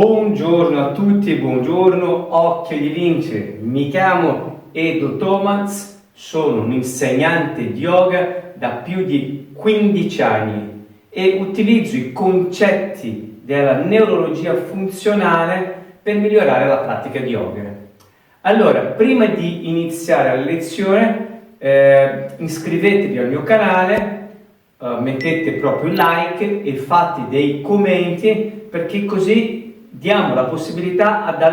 Buongiorno a tutti, buongiorno Occhio di Lince, mi chiamo Edo Thomas, sono un insegnante di yoga da più di 15 anni e utilizzo i concetti della neurologia funzionale per migliorare la pratica di yoga. Allora, prima di iniziare la lezione, iscrivetevi al mio canale, mettete proprio un like e fate dei commenti perché così diamo la possibilità ad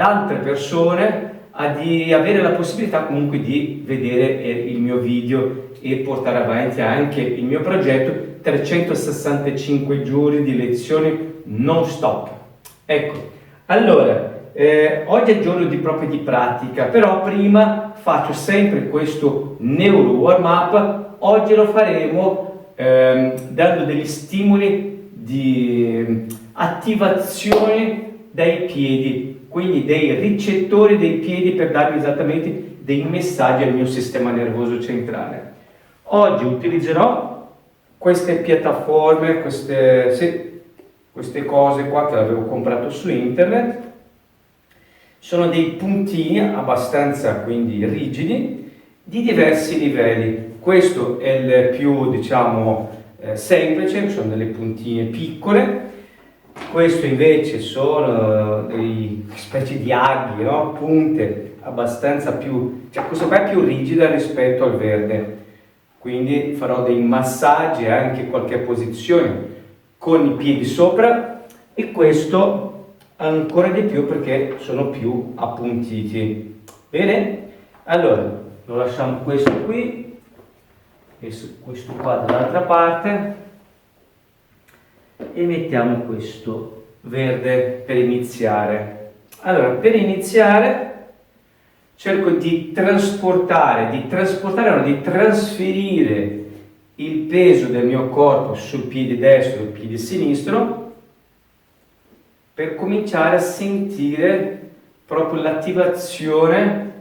altre persone di avere la possibilità comunque di vedere il mio video e portare avanti anche il mio progetto 365 giorni di lezioni non stop. Ecco, allora, oggi è il giorno proprio di pratica, però prima faccio sempre questo neuro warm up. Oggi lo faremo dando degli stimoli di attivazione dai piedi, quindi dei ricettori dei piedi per darvi esattamente dei messaggi al mio sistema nervoso centrale. Oggi utilizzerò queste piattaforme, queste cose qua che avevo comprato su internet. Sono dei puntini abbastanza quindi rigidi di diversi livelli. Questo è il più, semplice, sono delle puntine piccole. Questo invece sono delle specie di aghi, no? Punte abbastanza più, questo qua è più rigida rispetto al verde. Quindi farò dei massaggi e anche qualche posizione con i piedi sopra, e questo ancora di più perché sono più appuntiti. Bene? Allora, lo lasciamo questo qui e questo qua dall'altra parte e mettiamo questo verde per iniziare. Allora, per iniziare cerco di trasferire il peso del mio corpo sul piede destro e il piede sinistro per cominciare a sentire proprio l'attivazione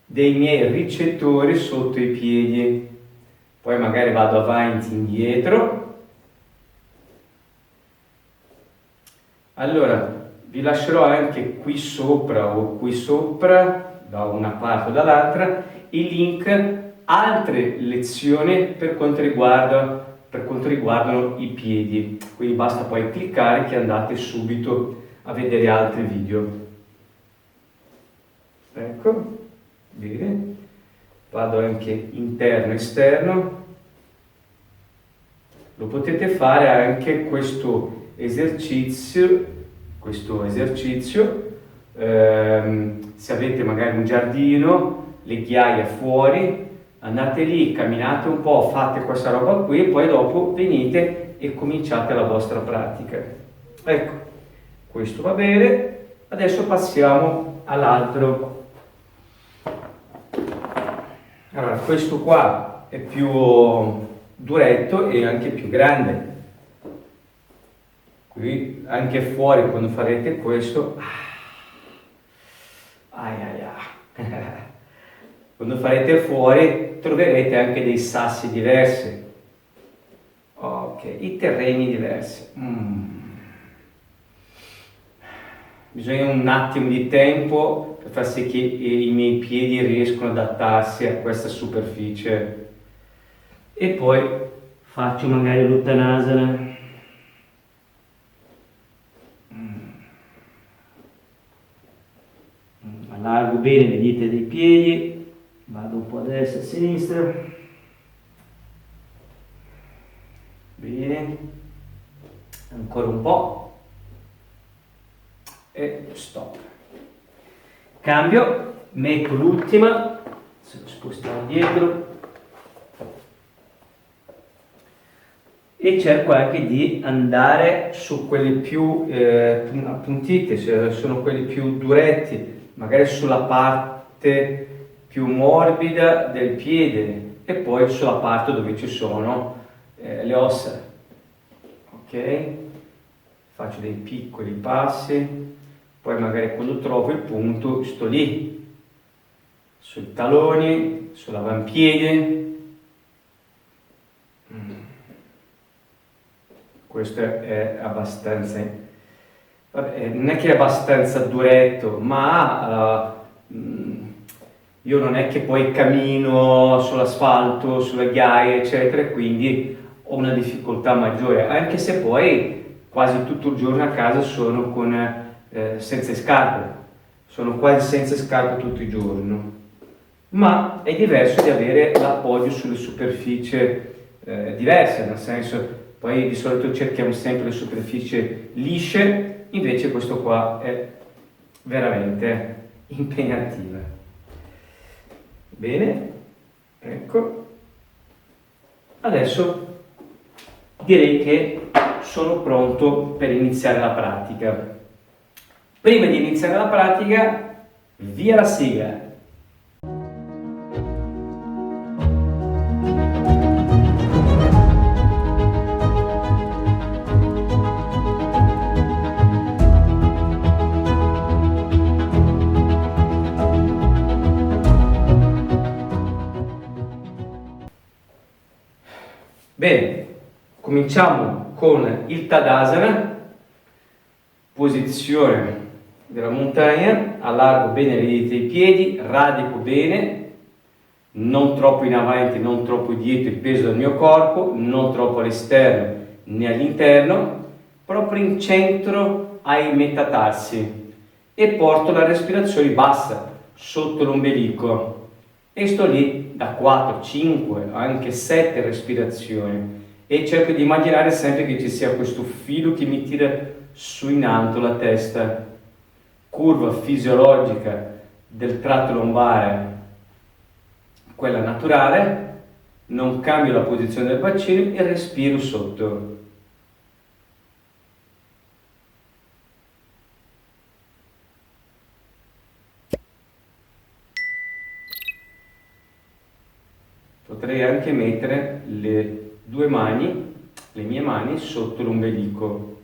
dei miei ricettori sotto i piedi. Poi magari vado avanti e indietro. Allora, vi lascerò anche qui sopra o qui sopra, da una parte o dall'altra, i link altre lezioni per quanto riguardano i piedi. Quindi basta poi cliccare che andate subito a vedere altri video. Ecco, bene. Vado anche interno e esterno. Lo potete fare anche questo esercizio, se avete magari un giardino, le ghiaie fuori, andate lì, camminate un po', fate questa roba qui e poi dopo venite e cominciate la vostra pratica. Ecco, questo va bene. Adesso passiamo all'altro. Allora, questo qua è più duretto e anche più grande. Qui anche fuori quando farete questo, quando farete fuori troverete anche dei sassi diversi, ok, i terreni diversi. Bisogna un attimo di tempo per far sì che i miei piedi riescano ad adattarsi a questa superficie e poi faccio magari l'uttanasana. Allargo bene le dita dei piedi, vado un po' a destra e a sinistra. Bene, ancora un po' e stop. Cambio, metto l'ultima, se lo spostiamo dietro e cerco anche di andare su quelli più appuntiti, se sono quelli più duretti, magari sulla parte più morbida del piede e poi sulla parte dove ci sono le ossa. Ok? Faccio dei piccoli passi, poi magari quando trovo il punto sto lì, sui taloni, sull'avampiede. Questo è abbastanza vabbè, non è che è abbastanza duretto, ma io non è che poi cammino sull'asfalto, sulle ghiaie, eccetera, e quindi ho una difficoltà maggiore, anche se poi quasi tutto il giorno a casa sono senza scarpe, sono quasi senza scarpe tutto il giorno, ma è diverso di avere l'appoggio sulle superfici diverse, nel senso, poi di solito cerchiamo sempre le superfici lisce, invece questo qua è veramente impegnativa. Bene, ecco, adesso direi che sono pronto per iniziare la pratica. Prima di iniziare la pratica, via la sigla! Bene, cominciamo con il Tadasana, posizione della montagna, allargo bene le dita dei piedi, radico bene, non troppo in avanti, non troppo dietro il peso del mio corpo, non troppo all'esterno né all'interno, proprio in centro ai metatarsi e porto la respirazione bassa sotto l'ombelico e sto lì da 4, 5, anche 7 respirazioni e cerco di immaginare sempre che ci sia questo filo che mi tira su in alto la testa, curva fisiologica del tratto lombare, quella naturale, non cambio la posizione del bacino e respiro sotto. Potrei anche mettere le mie mani sotto l'ombelico.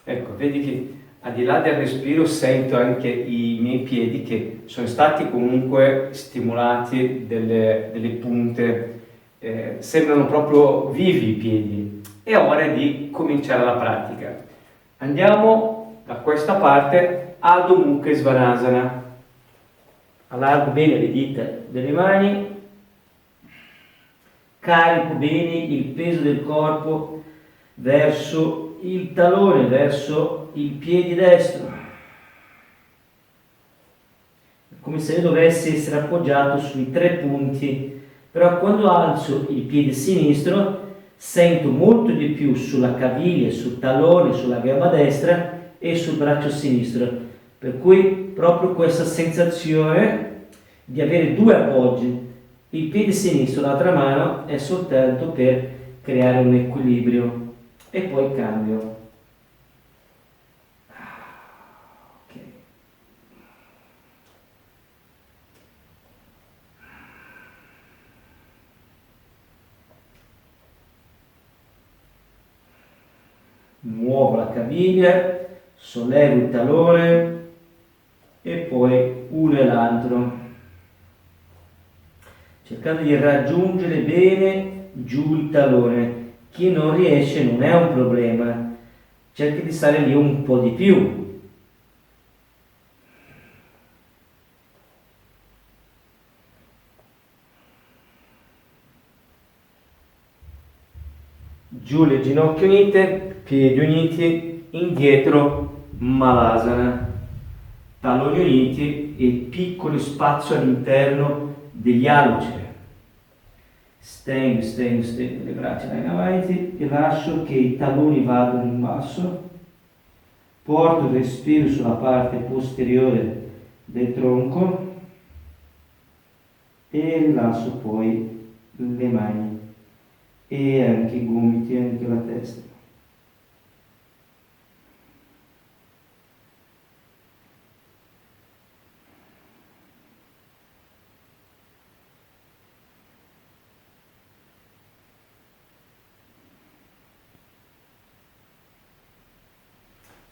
Ecco, vedi che al di là del respiro sento anche i miei piedi che sono stati comunque stimolati delle punte, sembrano proprio vivi i piedi. È ora di cominciare la pratica. Andiamo da questa parte, Adho Mukha Svanasana. Allargo bene le dita delle mani, carico bene il peso del corpo verso il talone, verso il piede destro, come se io dovessi essere appoggiato sui 3 punti, però quando alzo il piede sinistro sento molto di più sulla caviglia, sul talone, sulla gamba destra e sul braccio sinistro, per cui proprio questa sensazione di avere 2 appoggi. Il piede sinistro, l'altra mano, è soltanto per creare un equilibrio e poi cambio. Ok. Muovo la caviglia, sollevo il talone e poi uno e l'altro, cercando di raggiungere bene giù il talone. Chi non riesce non è un problema, cerchi di stare lì un po' di più. Giù le ginocchia unite, piedi uniti, indietro Malasana, talloni uniti e piccolo spazio all'interno degli alluci. Stendo le braccia in avanti e lascio che i talloni vadano in basso, porto il respiro sulla parte posteriore del tronco e rilasso poi le mani e anche i gomiti, anche la testa.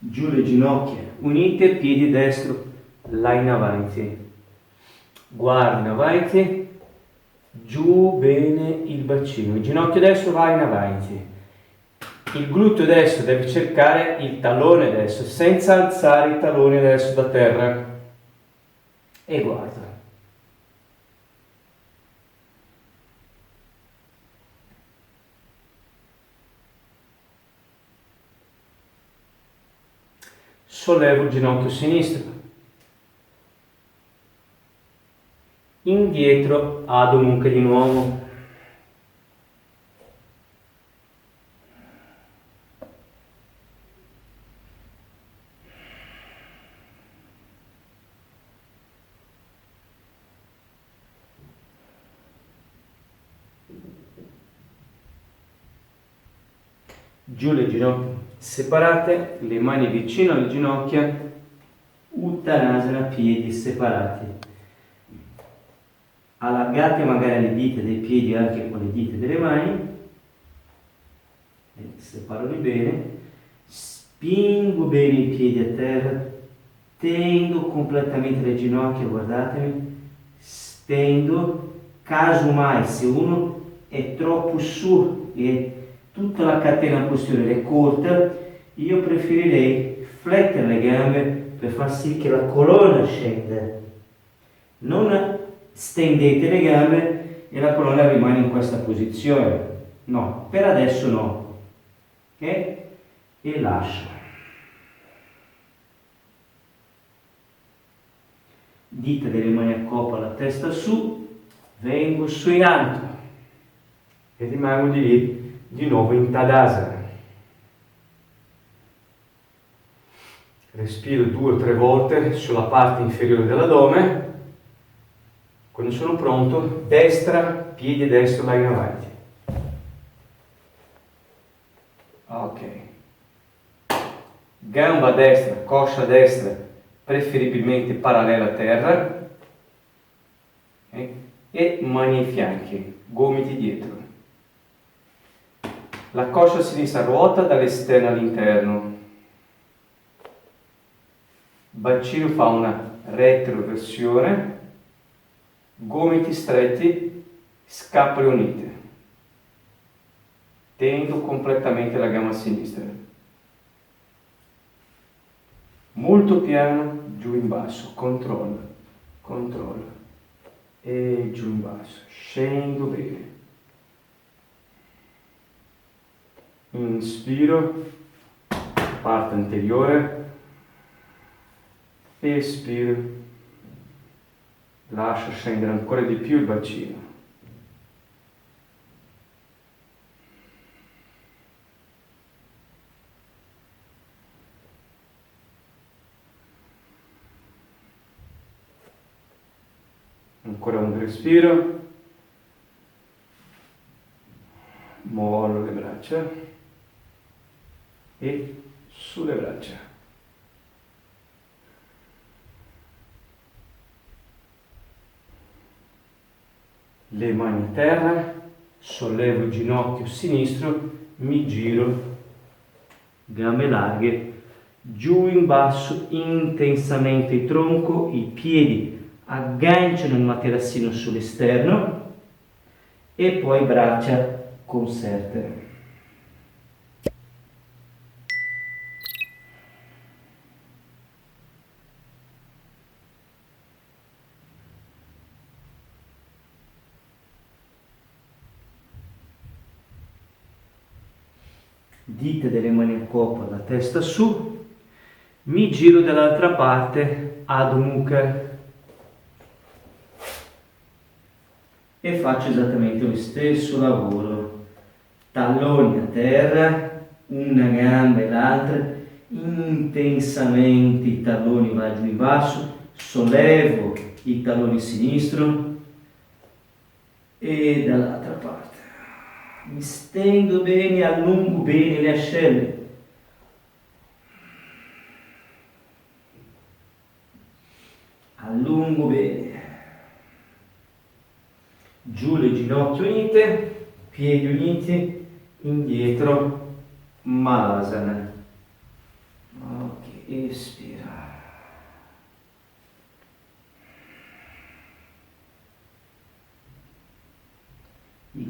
Giù le ginocchia unite, piedi destro là in avanti. guardi in avanti, giù bene il bacino, il ginocchio destro va in avanti, il gluteo destro deve cercare il tallone destro senza alzare il tallone destro da terra e guarda. Sollevo il ginocchio sinistro, indietro Adho Mukha di nuovo, giù le ginocchia separate, le mani vicino alle ginocchia, Uttanasana, piedi separati. Allargate magari le dita dei piedi anche con le dita delle mani, separali bene, spingo bene i piedi a terra, tendo completamente le ginocchia, guardatemi, stendo, casomai se uno è troppo su e tutta la catena posteriore è corta, io preferirei flettere le gambe per far sì che la colonna scenda. Non stendete le gambe e la colonna rimane in questa posizione. No, per adesso no. Ok? E lascio. Dita delle mani a coppa, la testa su, vengo su in alto e rimango di lì di nuovo in Tadasana. Respiro 2 o 3 volte sulla parte inferiore dell'addome. Quando sono pronto, destra, piede destro là in avanti. Ok. Gamba destra, coscia destra, preferibilmente parallela a terra. Okay. E mani ai fianchi, gomiti dietro. La coscia sinistra ruota dall'esterno all'interno. Bacino fa una retroversione, gomiti stretti, scappole unite. Tendo completamente la gamba sinistra. Molto piano, giù in basso, controllo, controllo. E giù in basso, scendo bene. Inspiro, parte anteriore. Espiro, lascio scendere ancora di più il bacino. Ancora un respiro, mollo le braccia e sulle braccia. Le mani a terra, sollevo il ginocchio sinistro, mi giro, gambe larghe, giù in basso, intensamente il tronco, i piedi agganciano il materassino sull'esterno e poi braccia conserte. Dita delle mani a coppa, la testa su, mi giro dall'altra parte, Adho Mukha, e faccio esattamente lo stesso lavoro, talloni a terra, una gamba e l'altra, intensamente i talloni vanno giù in basso, sollevo i talloni sinistro e dall'altra parte. Mi stendo bene, allungo bene le ascelle. Allungo bene. Giù le ginocchia unite, piedi uniti, indietro, Malasana. Ok, espira.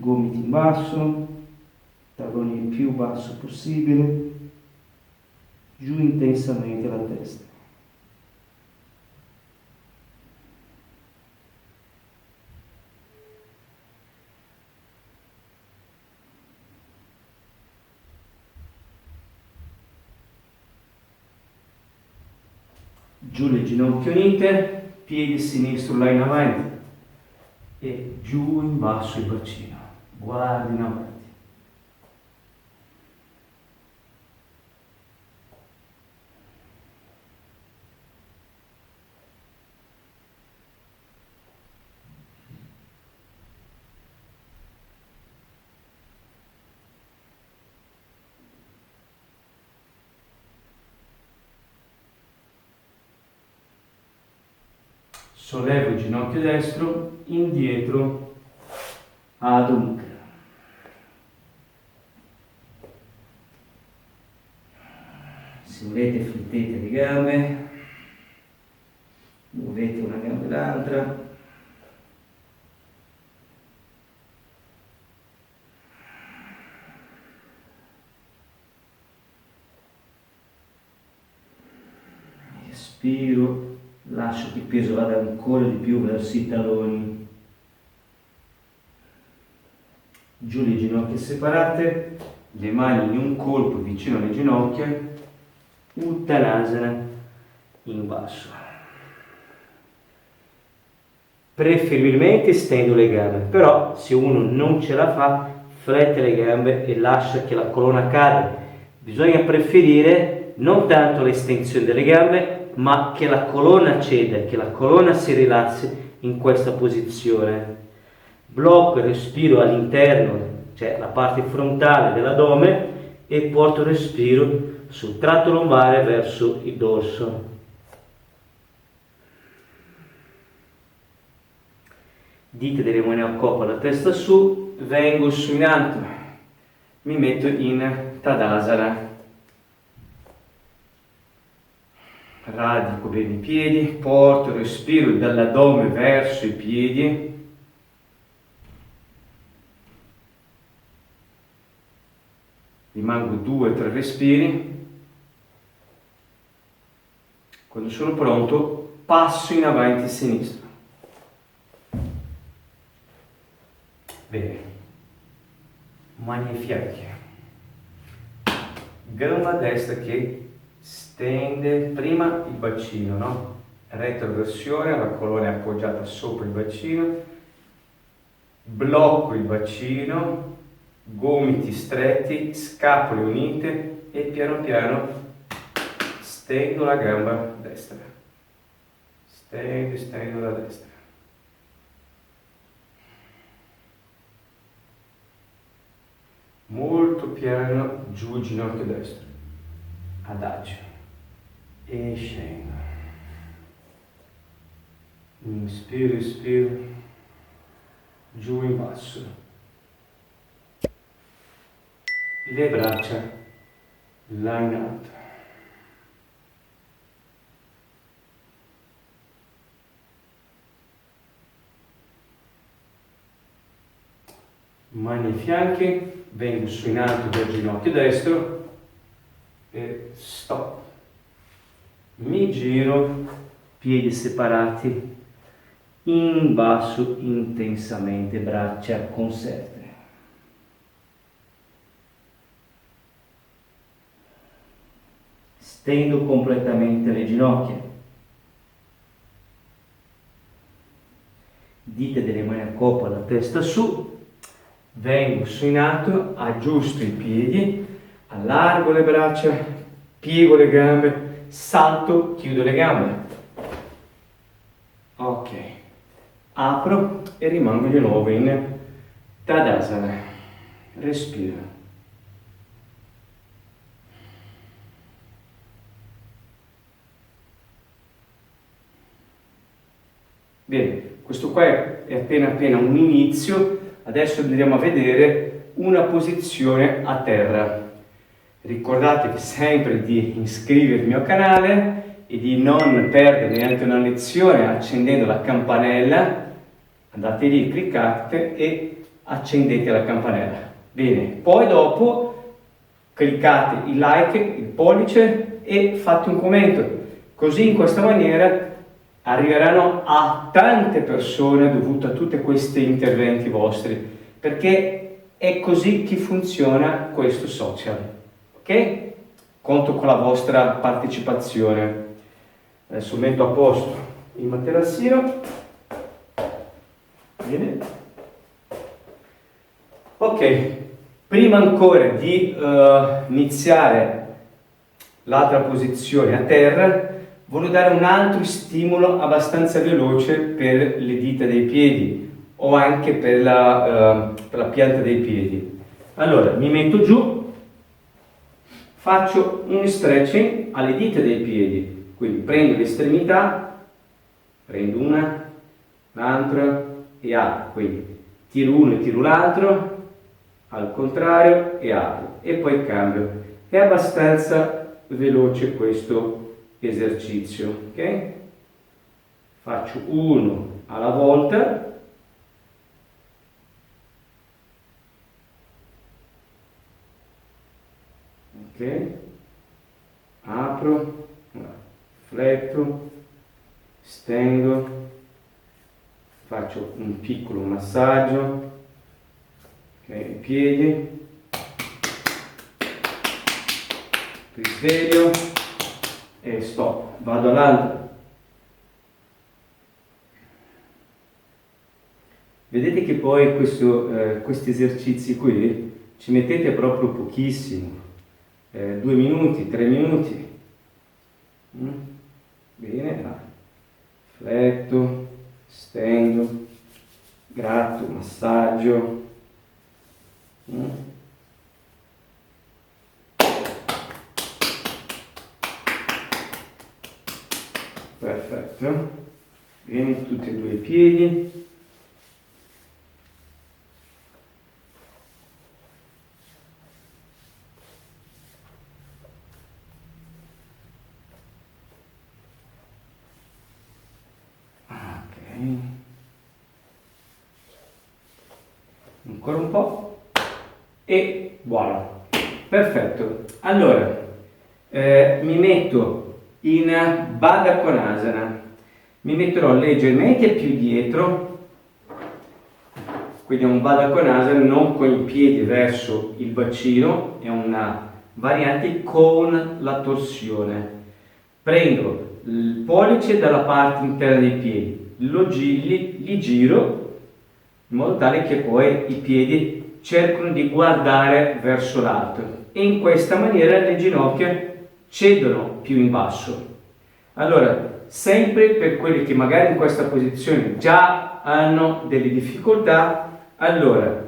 gomiti in basso, talloni il più basso possibile, giù intensamente la testa. Giù le ginocchia unite, piede sinistro là in avanti e giù in basso il bacino, guardi in avanti. Sollevo il ginocchio destro, indietro, Adho Mukha. Se volete flettete le gambe, muovete una gamba e l'altra. Espiro. Lascio che il peso vada ancora di più verso i talloni. Giù le ginocchia separate, le mani in un colpo vicino alle ginocchia, Uttanasana in basso. Preferibilmente stendo le gambe, però se uno non ce la fa, flette le gambe e lascia che la colonna cade. Bisogna preferire non tanto l'estensione delle gambe, ma che la colonna ceda, che la colonna si rilassi in questa posizione. Blocco il respiro all'interno, cioè la parte frontale dell'addome, e porto il respiro sul tratto lombare verso il dorso. Dita delle mani a coppa, la testa su, vengo su in alto, mi metto in Tadasana. Radico bene i piedi, porto il respiro dall'addome verso i piedi. Rimango 2-3 respiri. Quando sono pronto, passo in avanti a sinistra. Bene. Mani ai fianchi. Gamba destra che stende prima il bacino, no? Retroversione, la colonna è appoggiata sopra il bacino, blocco il bacino, gomiti stretti, scapole unite e piano piano stendo la gamba destra. Stendo la destra. Molto piano giù il ginocchio destro. Adagio. E scendo. Inspiro, espiro, giù in basso. Le braccia là in alto. Mani ai fianchi, vengo su in alto del ginocchio destro e stop. Mi giro, piedi separati, in basso intensamente, braccia conserte. Stendo completamente le ginocchia. Dita delle mani a coppa, la testa su, vengo su in alto, aggiusto i piedi, allargo le braccia, piego le gambe, salto, chiudo le gambe. Ok. Apro e rimango di nuovo in Tadasana. Respiro. Bene, questo qua è appena un inizio. Adesso andremo a vedere una posizione a terra. Ricordatevi sempre di iscrivervi al mio canale e di non perdere neanche una lezione accendendo la campanella. Andate lì, cliccate e accendete la campanella. Bene, poi dopo cliccate il like, il pollice e fate un commento. Così in questa maniera arriveranno a tante persone dovuto a tutti questi interventi vostri, perché è così che funziona questo social. Ok? Conto con la vostra partecipazione. Adesso metto a posto il materassino. Bene. Ok, prima ancora di iniziare l'altra posizione a terra, voglio dare un altro stimolo abbastanza veloce per le dita dei piedi o anche per la pianta dei piedi. Allora, mi metto giù, faccio un stretching alle dita dei piedi, quindi prendo l'estremità, prendo una, l'altra e apro, quindi tiro uno e tiro l'altro, al contrario e apro, e poi cambio. È abbastanza veloce questo esercizio, ok? Faccio uno alla volta. Ok, apro, fletto, stendo, faccio un piccolo massaggio, ok, i piedi, risveglio e stop, vado all'altro. Vedete che poi questi esercizi qui ci mettete proprio pochissimo. 2 minuti, 3 minuti. Bene, là. Fletto, stendo, gratto, massaggio. Perfetto. Bene, tutti e 2 i piedi. Ancora un po' e voilà, perfetto. Allora mi metto in Baddha Konasana, mi metterò leggermente più dietro, quindi è un Baddha Konasana non con i piedi verso il bacino, è una variante con la torsione. Prendo il pollice dalla parte interna dei piedi, li giro in modo tale che poi i piedi cercano di guardare verso l'alto e in questa maniera le ginocchia cedono più in basso. Allora, sempre per quelli che magari in questa posizione già hanno delle difficoltà, allora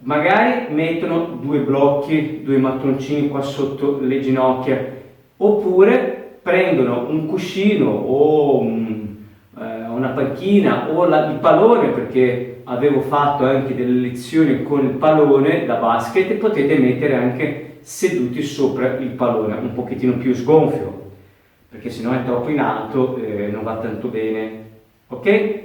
magari mettono 2 blocchi, 2 mattoncini qua sotto le ginocchia, oppure prendono un cuscino o una panchina o il pallone, perché avevo fatto anche delle lezioni con il pallone da basket, e potete mettere anche seduti sopra il pallone, un pochettino più sgonfio, perché sennò è troppo in alto e non va tanto bene. Ok?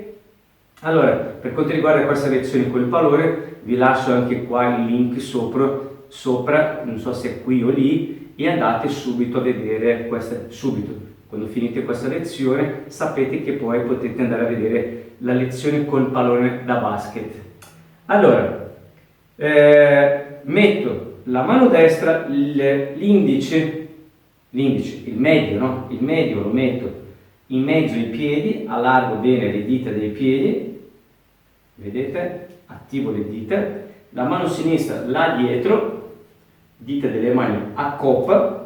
Allora, per quanto riguarda questa lezione con il pallone, vi lascio anche qua il link sopra, non so se è qui o lì, e andate subito a vedere subito. Quando finite questa lezione sapete che poi potete andare a vedere la lezione col pallone da basket. Allora, metto la mano destra, l'indice, il medio, no? Il medio lo metto in mezzo ai piedi, allargo bene le dita dei piedi, vedete? Attivo le dita, la mano sinistra là dietro, dita delle mani a coppa.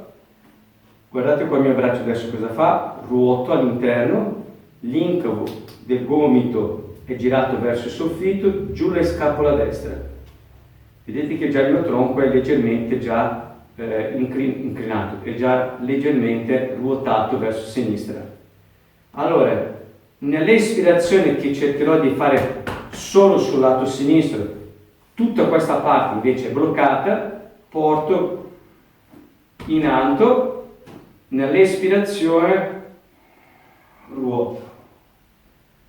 Guardate qua il mio braccio adesso cosa fa, ruoto all'interno, l'incavo del gomito è girato verso il soffitto, giù la scapola destra. Vedete che già il mio tronco è leggermente già inclinato, è già leggermente ruotato verso sinistra. Allora, nell'espirazione che cercherò di fare solo sul lato sinistro, tutta questa parte invece è bloccata, porto in alto. Nell'espirazione ruoto,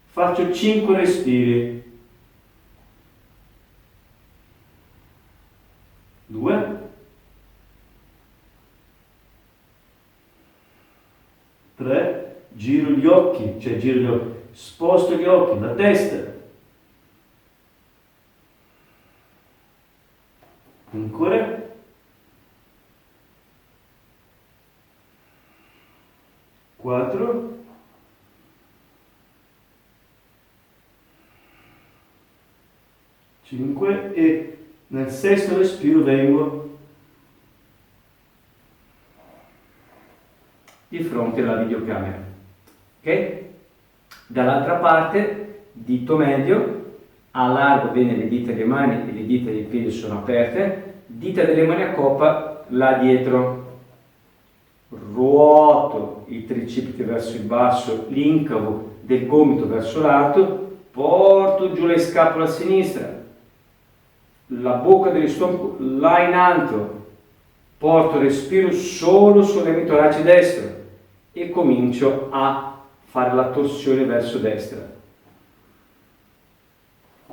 faccio 5 respiri, 2, 3, giro gli occhi, sposto gli occhi, la testa. Ancora. 4, 5 e nel sesto respiro vengo di fronte alla videocamera. Ok? Dall'altra parte, dito medio, allargo bene le dita delle mani e le dita dei piedi sono aperte, dita delle mani a coppa là dietro. Ruoto i tricipiti verso il basso, l'incavo del gomito verso l'alto, porto giù le scapole a sinistra, la bocca dello stomaco là in alto, porto il respiro solo sull'emitorace destro e comincio a fare la torsione verso destra.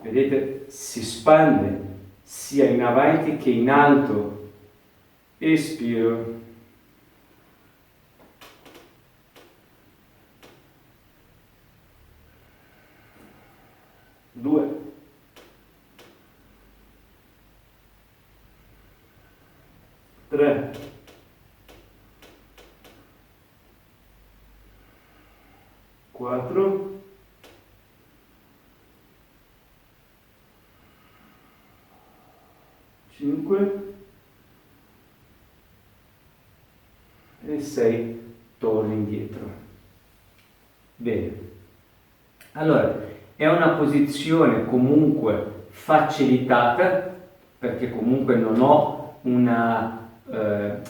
Vedete, si spande sia in avanti che in alto. Espiro. 2, 3, 4, 5 e 6, torni indietro. Bene, allora è una posizione comunque facilitata perché comunque non ho una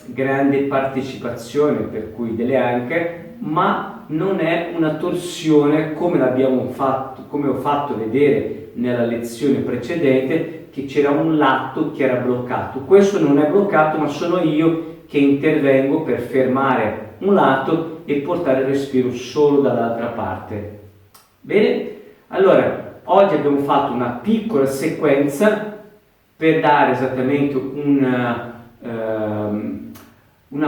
grande partecipazione per cui delle anche, ma non è una torsione come l'abbiamo fatto, come ho fatto vedere nella lezione precedente, che c'era un lato che era bloccato. Questo non è bloccato, ma sono io che intervengo per fermare un lato e portare il respiro solo dall'altra parte. Bene? Allora, oggi abbiamo fatto una piccola sequenza per dare esattamente una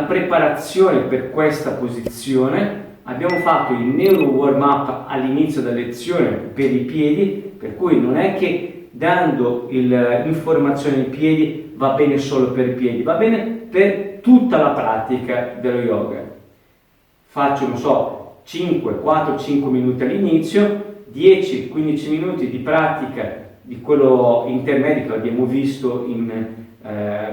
preparazione per questa posizione. Abbiamo fatto il neuro warm up all'inizio della lezione per i piedi, per cui non è che dando l'informazione ai piedi va bene solo per i piedi, va bene per tutta la pratica dello yoga. Faccio, non so, 4-5 minuti all'inizio, 10-15 minuti di pratica di quello intermedio che abbiamo visto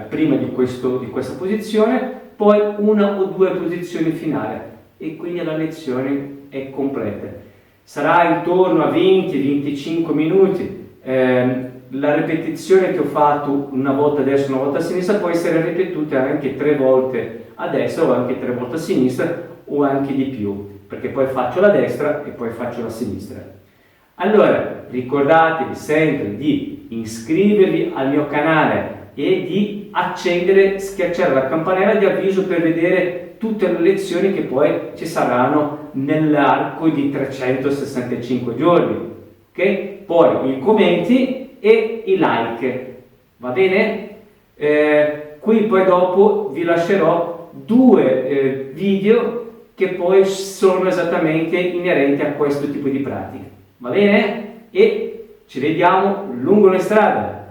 prima di questa posizione, poi una o due posizioni finali e quindi la lezione è completa. Sarà intorno a 20-25 minuti. La ripetizione che ho fatto una volta a destra e una volta a sinistra può essere ripetuta anche 3 volte a destra o anche 3 volte a sinistra o anche di più, perché poi faccio la destra e poi faccio la sinistra. Allora, ricordatevi sempre di iscrivervi al mio canale e di schiacciare la campanella di avviso per vedere tutte le lezioni che poi ci saranno nell'arco di 365 giorni. Ok? Poi i commenti e i like. Va bene? Qui poi dopo vi lascerò 2 video che poi sono esattamente inerenti a questo tipo di pratica. Va bene? E ci vediamo lungo le strade.